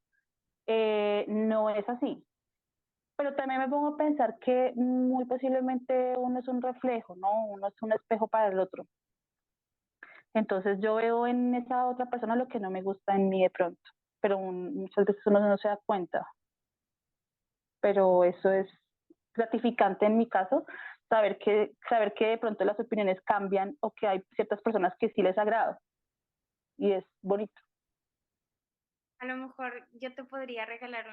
no es así. Pero también me pongo a pensar que muy posiblemente uno es un reflejo, ¿no? Uno es un espejo para el otro. Entonces yo veo en esa otra persona lo que no me gusta en mí de pronto, pero muchas veces uno no se da cuenta. Pero eso es gratificante en mi caso, saber que de pronto las opiniones cambian o que hay ciertas personas que sí les agrada y es bonito. A lo mejor yo te podría regalar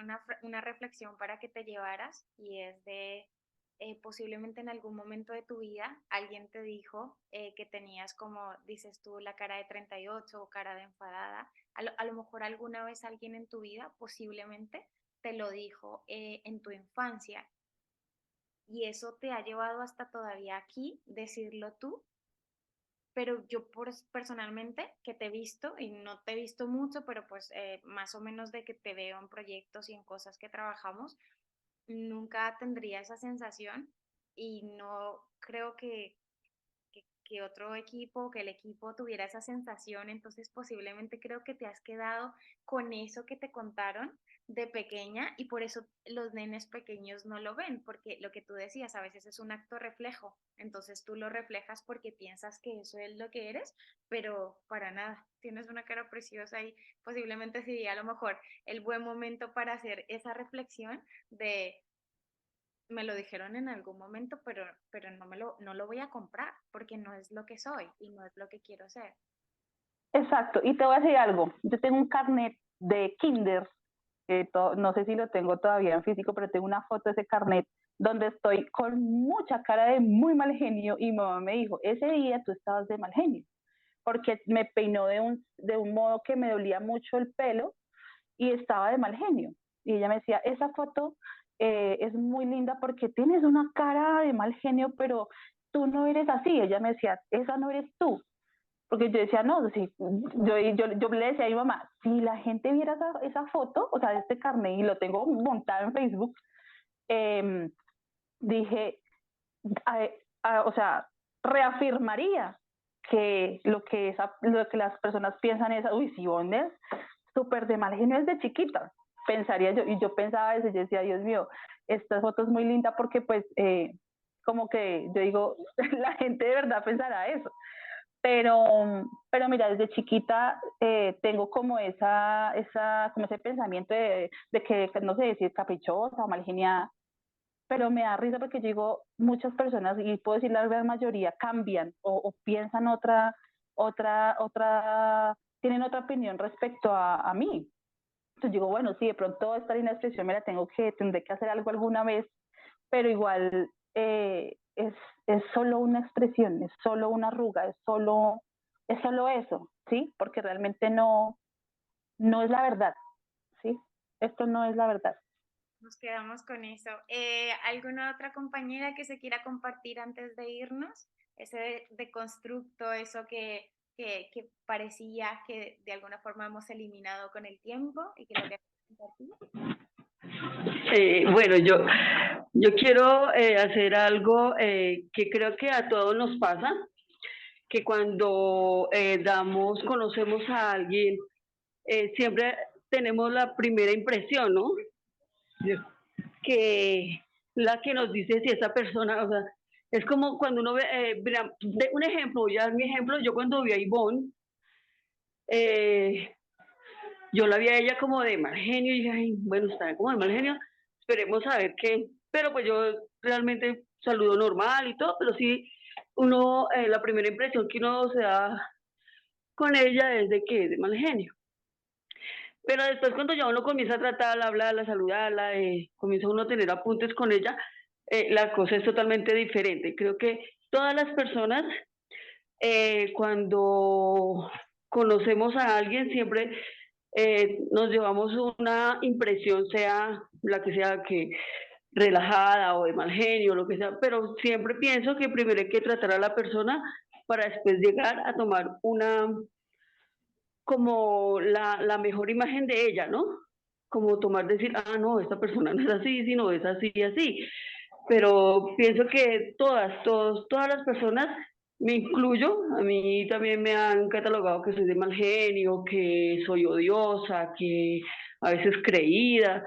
una reflexión para que te llevaras y es de posiblemente en algún momento de tu vida alguien te dijo que tenías como dices tú la cara de 38 o cara de enfadada. A lo mejor alguna vez alguien en tu vida posiblemente te lo dijo en tu infancia y eso te ha llevado hasta todavía aquí decirlo tú, pero yo personalmente que te he visto, y no te he visto mucho, pero pues más o menos de que te veo en proyectos y en cosas que trabajamos, nunca tendría esa sensación y no creo que otro equipo, que el equipo tuviera esa sensación, entonces posiblemente creo que te has quedado con eso que te contaron de pequeña y por eso los nenes pequeños no lo ven, porque lo que tú decías a veces es un acto reflejo, entonces tú lo reflejas porque piensas que eso es lo que eres, pero para nada, tienes una cara preciosa y posiblemente sería a lo mejor el buen momento para hacer esa reflexión de me lo dijeron en algún momento, pero no lo voy a comprar porque no es lo que soy y no es lo que quiero ser. Exacto, y te voy a decir algo, yo tengo un carnet de kinder, no sé si lo tengo todavía en físico, pero tengo una foto de ese carnet donde estoy con mucha cara de muy mal genio y mi mamá me dijo, ese día tú estabas de mal genio, porque me peinó de un modo que me dolía mucho el pelo y estaba de mal genio. Y ella me decía, esa foto es muy linda porque tienes una cara de mal genio, pero tú no eres así. Ella me decía, esa no eres tú. Porque yo decía, no, sí, yo le decía a mi mamá, si la gente viera esa foto, o sea, este carnet, y lo tengo montado en Facebook, dije, o sea, reafirmaría que lo que las personas piensan es, uy, si Ivonne es súper de mal genio desde chiquita, pensaría yo, y yo pensaba eso, yo decía, Dios mío, esta foto es muy linda porque pues como que yo digo, la gente de verdad pensará eso, pero mira, desde chiquita tengo como como ese pensamiento de que, no sé, decir caprichosa o mal geniada, pero me da risa porque yo digo, muchas personas, y puedo decir la gran mayoría, cambian o piensan tienen otra opinión respecto a mí. Entonces digo, bueno, sí, de pronto esta linda expresión tendré que hacer algo alguna vez, pero igual es solo una expresión, es solo una arruga, es solo eso, ¿sí? Porque realmente no es la verdad, ¿sí? Esto no es la verdad. Nos quedamos con eso. ¿Alguna otra compañera que se quiera compartir antes de irnos? Ese de constructo, eso que parecía que de alguna forma hemos eliminado con el tiempo y que lo queremos compartir. Bueno, yo quiero hacer algo que creo que a todos nos pasa, que cuando conocemos a alguien, siempre tenemos la primera impresión, ¿no? Que la que nos dice si esa persona, o sea, es como cuando uno ve, mira, un ejemplo, voy a dar mi ejemplo, yo cuando vi a Ivonne, yo la vi a ella como de mal genio y dije, ay, bueno, está como de mal genio, esperemos a ver qué, pero pues yo realmente saludo normal y todo, pero sí, la primera impresión que uno se da con ella es de que es de mal genio. Pero después cuando ya uno comienza a tratarla, hablarla, saludarla, comienza uno a tener apuntes con ella, la cosa es totalmente diferente. Creo que todas las personas, cuando conocemos a alguien, siempre nos llevamos una impresión, sea la que sea, que relajada o de mal genio, lo que sea, pero siempre pienso que primero hay que tratar a la persona para después llegar a tomar como la mejor imagen de ella, ¿no? Como decir, no, esta persona no es así, sino es así y así. Pero pienso que todas las personas, me incluyo, a mí también me han catalogado que soy de mal genio, que soy odiosa, que a veces creída,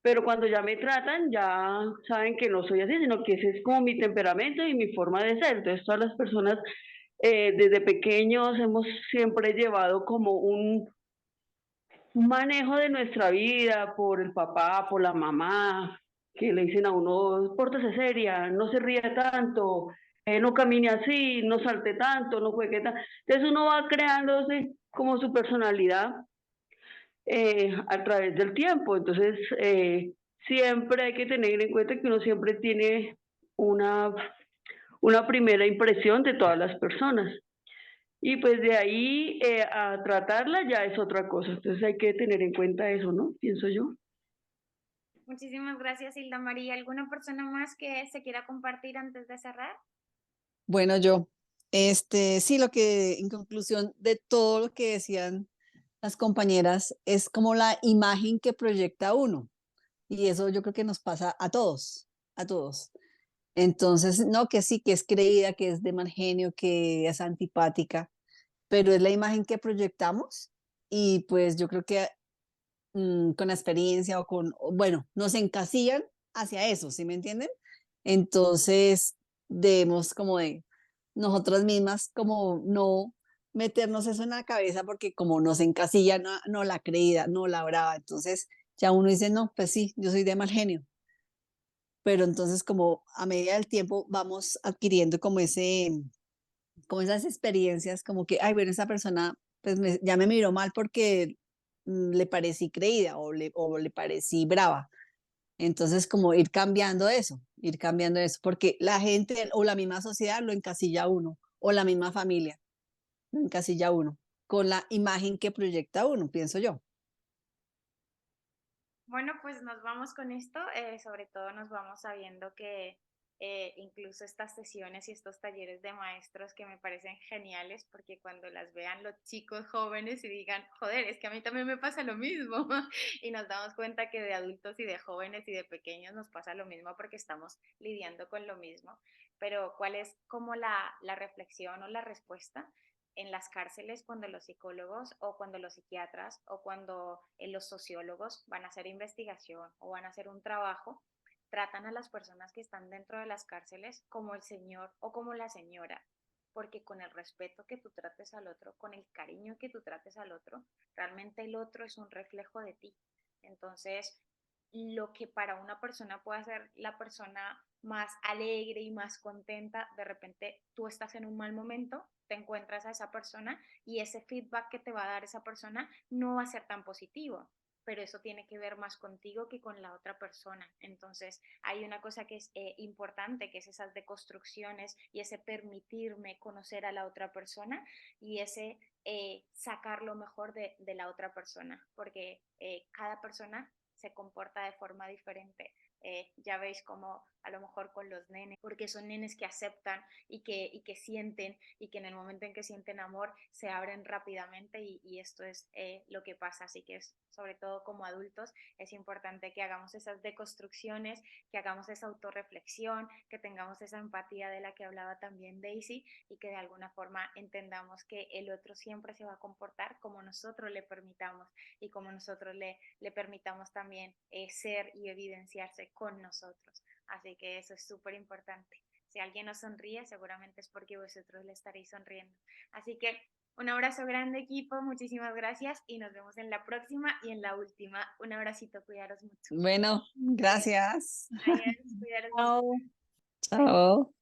pero cuando ya me tratan, ya saben que no soy así, sino que ese es como mi temperamento y mi forma de ser. Entonces todas las personas desde pequeños hemos siempre llevado como un manejo de nuestra vida por el papá, por la mamá, que le dicen a uno, pórtese seria, no se ría tanto, no camine así, no salte tanto, no juegue tanto. Entonces uno va creándose como su personalidad a través del tiempo. Entonces siempre hay que tener en cuenta que uno siempre tiene una, una primera impresión de todas las personas. Y pues de ahí a tratarla ya es otra cosa. Entonces hay que tener en cuenta eso, ¿no? Pienso yo. Muchísimas gracias, Hilda María. ¿Alguna persona más que se quiera compartir antes de cerrar? Bueno, sí, lo que en conclusión de todo lo que decían las compañeras es como la imagen que proyecta uno. Y eso yo creo que nos pasa a todos, a todos. Entonces, no, que sí, que es creída, que es de mal genio, que es antipática, pero es la imagen que proyectamos y pues yo creo que con la experiencia bueno, nos encasillan hacia eso, ¿sí me entienden? Entonces, debemos como de nosotras mismas como no meternos eso en la cabeza porque como nos encasillan, no, no la creída, no la brava, entonces ya uno dice, no, pues sí, yo soy de mal genio, pero entonces como a medida del tiempo vamos adquiriendo como esas experiencias, como que, ay, bueno, esa persona pues ya me miró mal porque le parecí creída o le parecí brava. Entonces, como ir cambiando eso, porque la gente o la misma sociedad lo encasilla a uno, o la misma familia lo encasilla a uno, con la imagen que proyecta uno, pienso yo. Bueno, pues nos vamos con esto. Sobre todo nos vamos sabiendo que incluso estas sesiones y estos talleres de maestros que me parecen geniales, porque cuando las vean los chicos jóvenes y digan, joder, es que a mí también me pasa lo mismo, y nos damos cuenta que de adultos y de jóvenes y de pequeños nos pasa lo mismo porque estamos lidiando con lo mismo. Pero ¿cuál es como la reflexión o la respuesta? En las cárceles, cuando los psicólogos o cuando los psiquiatras o cuando los sociólogos van a hacer investigación o van a hacer un trabajo, tratan a las personas que están dentro de las cárceles como el señor o como la señora, porque con el respeto que tú trates al otro, con el cariño que tú trates al otro, realmente el otro es un reflejo de ti. Entonces, lo que para una persona puede ser la persona más alegre y más contenta, de repente tú estás en un mal momento, te encuentras a esa persona y ese feedback que te va a dar esa persona no va a ser tan positivo, pero eso tiene que ver más contigo que con la otra persona. Entonces, hay una cosa que es importante, que es esas deconstrucciones y ese permitirme conocer a la otra persona y ese sacar lo mejor de la otra persona, porque cada persona se comporta de forma diferente. Ya veis como a lo mejor con los nenes, porque son nenes que aceptan y que sienten y que en el momento en que sienten amor se abren rápidamente y esto es lo que pasa. Así que es, sobre todo como adultos es importante que hagamos esas deconstrucciones, que hagamos esa autorreflexión, que tengamos esa empatía de la que hablaba también Daisy y que de alguna forma entendamos que el otro siempre se va a comportar como nosotros le permitamos y como nosotros le permitamos también ser y evidenciarse con nosotros. Así que eso es súper importante. Si alguien nos sonríe, seguramente es porque vosotros le estaréis sonriendo. Así que un abrazo grande, equipo. Muchísimas gracias y nos vemos en la próxima y en la última. Un abracito, cuidaros mucho. Bueno, gracias. Adiós, cuidaros mucho. Chao. Chao.